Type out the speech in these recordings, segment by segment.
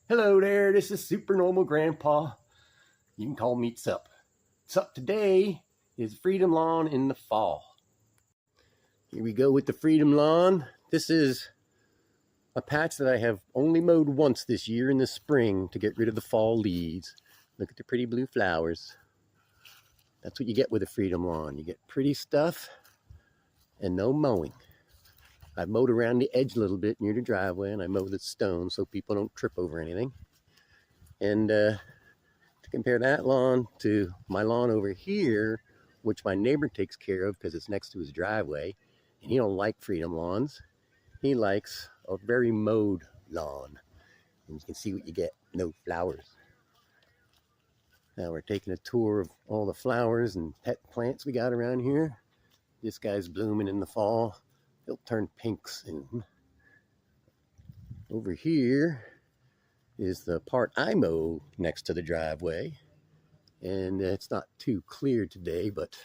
Hello there, this is Supernormal Grandpa. You can call me Sup. Sup today is Freedom Lawn in the fall. Here we go with the Freedom Lawn. This is a patch that I have only mowed once this year in the spring to get rid of the fall leaves. Look at the pretty blue flowers. That's what you get with a Freedom Lawn. You get pretty stuff and no mowing. I've mowed around the edge a little bit near the driveway, and I mow the stone so people don't trip over anything. And to compare that lawn to my lawn over here, which my neighbor takes care of because it's next to his driveway, and he don't like Freedom Lawns. He likes a very mowed lawn. And you can see what you get, no flowers. Now we're taking a tour of all the flowers and pet plants we got around here. This guy's blooming in the fall. He'll turn pink soon. Over here is the part I mow next to the driveway. And it's not too clear today, but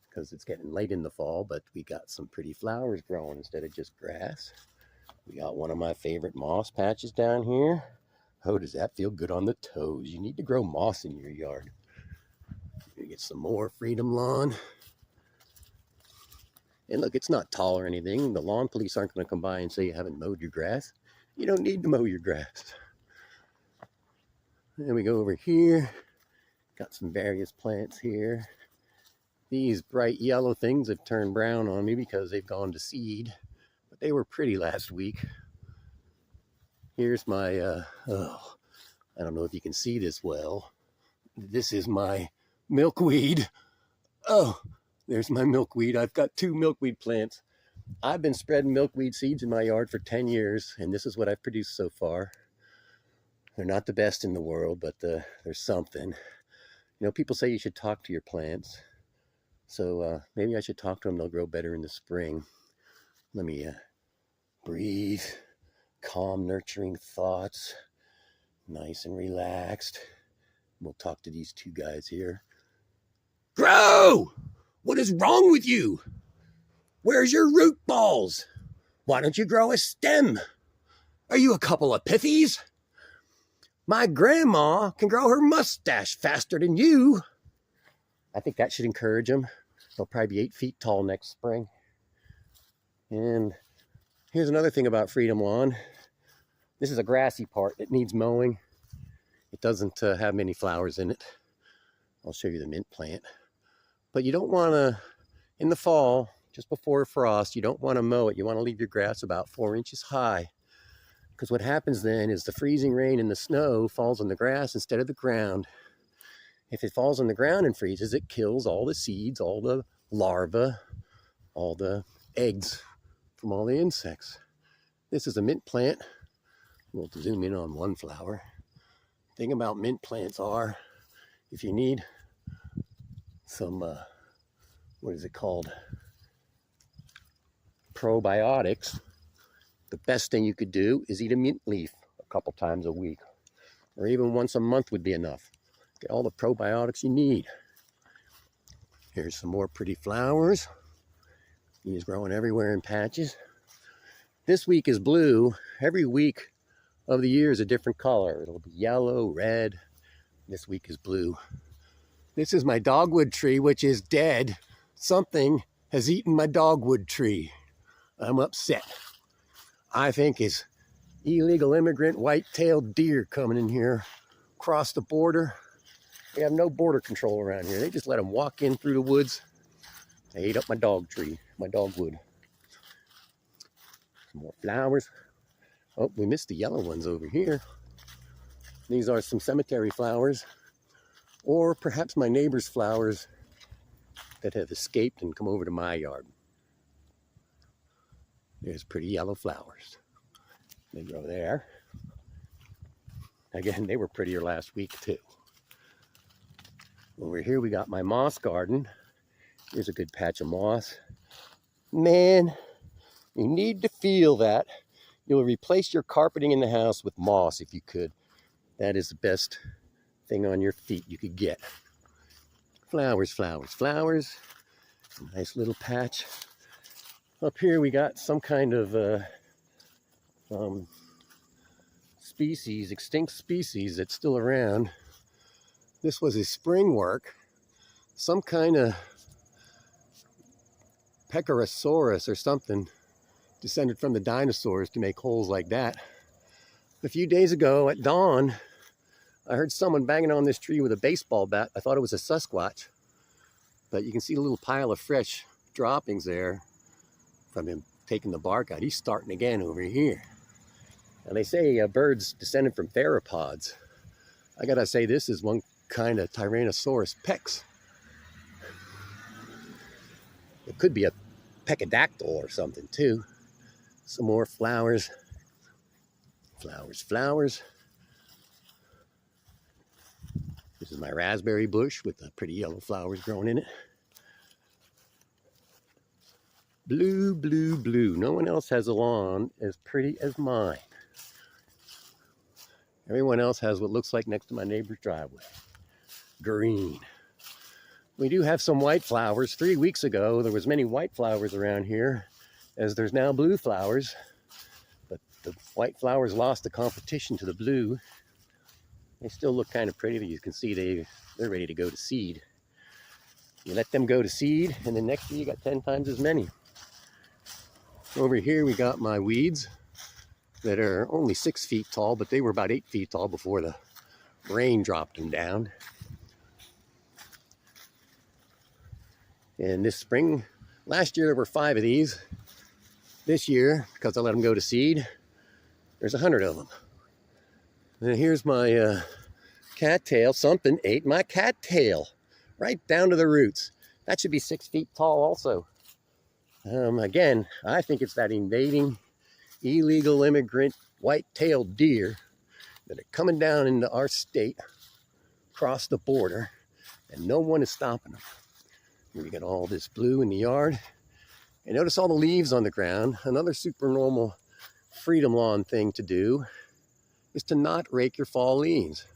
because it's getting late in the fall, but we got some pretty flowers growing instead of just grass. We got one of my favorite moss patches down here. Oh, does that feel good on the toes? You need to grow moss in your yard. You get some more Freedom Lawn. And look, it's not tall or anything. The lawn police aren't going to come by and say you haven't mowed your grass. You don't need to mow your grass. Then we go over here. Got some various plants here. These bright yellow things have turned brown on me because they've gone to seed. But they were pretty last week. Here's my, I don't know if you can see this well. This is my milkweed. Oh, there's my milkweed. I've got 2 milkweed plants. I've been spreading milkweed seeds in my yard for 10 years, and this is what I've produced so far. They're not the best in the world, but there's something. You know, people say you should talk to your plants. So maybe I should talk to them. They'll grow better in the spring. Let me breathe. Calm, nurturing thoughts. Nice and relaxed. We'll talk to these 2 guys here. Grow! What is wrong with you? Where's your root balls? Why don't you grow a stem? Are you a couple of pithies? My grandma can grow her mustache faster than you. I think that should encourage them. They'll probably be 8 feet tall next spring. And here's another thing about Freedom Lawn. This is a grassy part. It needs mowing. It doesn't have many flowers in it. I'll show you the mint plant. But you don't want to, in the fall, just before frost, you don't want to mow it. You want to leave your grass about 4 inches high. Because what happens then is the freezing rain and the snow falls on the grass instead of the ground. If it falls on the ground and freezes, it kills all the seeds, all the larvae, all the eggs from all the insects. This is a mint plant. We'll zoom in on one flower. The thing about mint plants are, if you need some, what is it called? Probiotics. The best thing you could do is eat a mint leaf a couple times a week, or even once a month would be enough. Get all the probiotics you need. Here's some more pretty flowers. These growing everywhere in patches. This week is blue. Every week of the year is a different color. It'll be yellow, red. This week is blue. This is my dogwood tree, which is dead. Something has eaten my dogwood tree. I'm upset. I think it's illegal immigrant white-tailed deer coming in here across the border. We have no border control around here. They just let them walk in through the woods. They ate up my dog tree, my dogwood. Some more flowers. Oh, we missed the yellow ones over here. These are some cemetery flowers, or perhaps my neighbor's flowers that have escaped and come over to my yard. There's pretty yellow flowers. They grow there. Again, they were prettier last week too. Over here we got my moss garden. Here's a good patch of moss. Man, you need to feel that. You'll replace your carpeting in the house with moss if you could. That is the best thing on your feet you could get. Flowers, flowers, flowers. Nice little patch. Up here we got some kind of species, extinct species that's still around. This was a spring work, some kind of Pechorosaurus or something descended from the dinosaurs to make holes like that. A few days ago at dawn, I heard someone banging on this tree with a baseball bat. I thought it was a Sasquatch, but you can see a little pile of fresh droppings there from him taking the bark out. He's starting again over here. And they say birds descended from theropods. I gotta say, this is one kind of Tyrannosaurus Pex. It could be a pecadactyl or something too. Some more flowers. Flowers, flowers. This is my raspberry bush with the pretty yellow flowers growing in it. Blue, blue, blue. No one else has a lawn as pretty as mine. Everyone else has what looks like next to my neighbor's driveway. Green. We do have some white flowers. 3 weeks ago, there was many white flowers around here, as there's now blue flowers. But the white flowers lost the competition to the blue. They still look kind of pretty. You can see they're ready to go to seed. You let them go to seed, and then next year you got 10 times as many. Over here we got my weeds that are only 6 feet tall, but they were about 8 feet tall before the rain dropped them down. And this spring, last year there were 5 of these. This year, because I let them go to seed, there's 100 of them. And here's my cattail. Something ate my cattail right down to the roots. That should be 6 feet tall also. Again, I think it's that invading illegal immigrant white-tailed deer that are coming down into our state, across the border, and no one is stopping them. We got all this blue in the yard. And notice all the leaves on the ground. Another super normal freedom lawn thing to do is to not rake your fall leaves.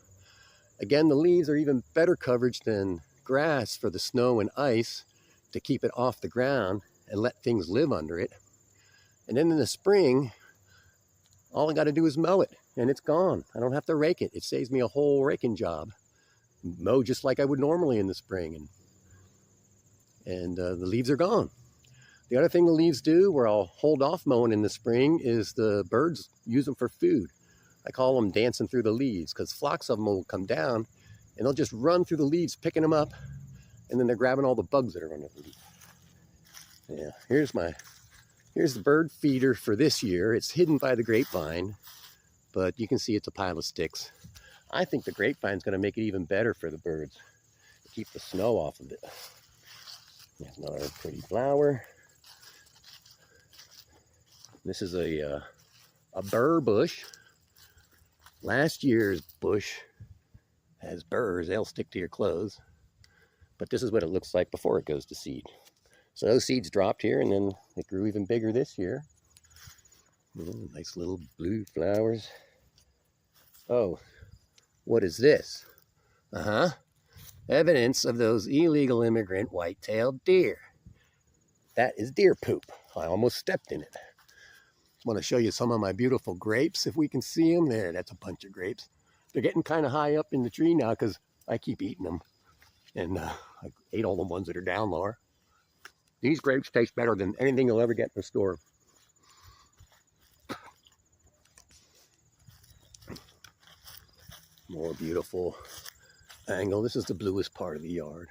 Again, the leaves are even better coverage than grass for the snow and ice to keep it off the ground and let things live under it. And then in the spring, all I got to do is mow it and it's gone. I don't have to rake it. It saves me a whole raking job. Mow just like I would normally in the spring, and the leaves are gone. The other thing the leaves do, where I'll hold off mowing in the spring, is the birds use them for food. I call them dancing through the leaves, because flocks of them will come down and they'll just run through the leaves picking them up, and then they're grabbing all the bugs that are under the leaves. Yeah, here's the bird feeder for this year. It's hidden by the grapevine, but you can see it's a pile of sticks. I think the grapevine's going to make it even better for the birds, to keep the snow off of it. There's another pretty flower. This is a burr bush. Last year's bush has burrs. They'll stick to your clothes. But this is what it looks like before it goes to seed. So those seeds dropped here, and then it grew even bigger this year. Nice little blue flowers. Oh, what is this? Evidence of those illegal immigrant white-tailed deer. That is deer poop. I almost stepped in it. I want to show you some of my beautiful grapes, if we can see them. There, that's a bunch of grapes. They're getting kind of high up in the tree now because I keep eating them. And I ate all the ones that are down lower. These grapes taste better than anything you'll ever get in the store. More beautiful angle. This is the bluest part of the yard.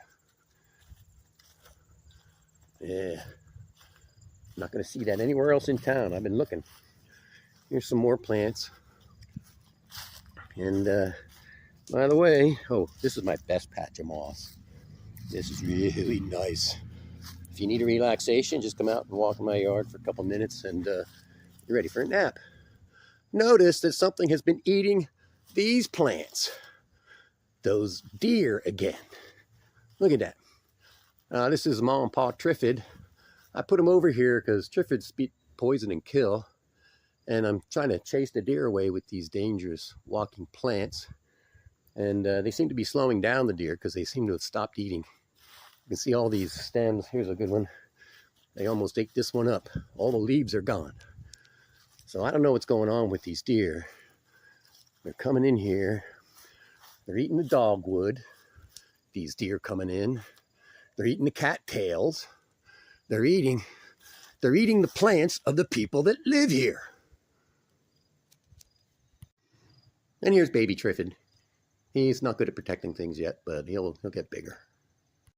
Yeah. Not going to see that anywhere else in town. I've been looking. Here's some more plants. And by the way, oh, this is my best patch of moss. This is really nice. If you need a relaxation, just come out and walk in my yard for a couple minutes and you're ready for a nap. Notice that something has been eating these plants. Those deer again. Look at that. This is Ma and Pa Triffid. I put them over here because Triffids speak poison and kill. And I'm trying to chase the deer away with these dangerous walking plants. And they seem to be slowing down the deer because they seem to have stopped eating. You can see all these stems. Here's a good one. They almost ate this one up. All the leaves are gone. So I don't know what's going on with these deer. They're coming in here. They're eating the dogwood. These deer coming in. They're eating the cattails. They're eating the plants of the people that live here. And here's baby Triffid. He's not good at protecting things yet, but he'll get bigger.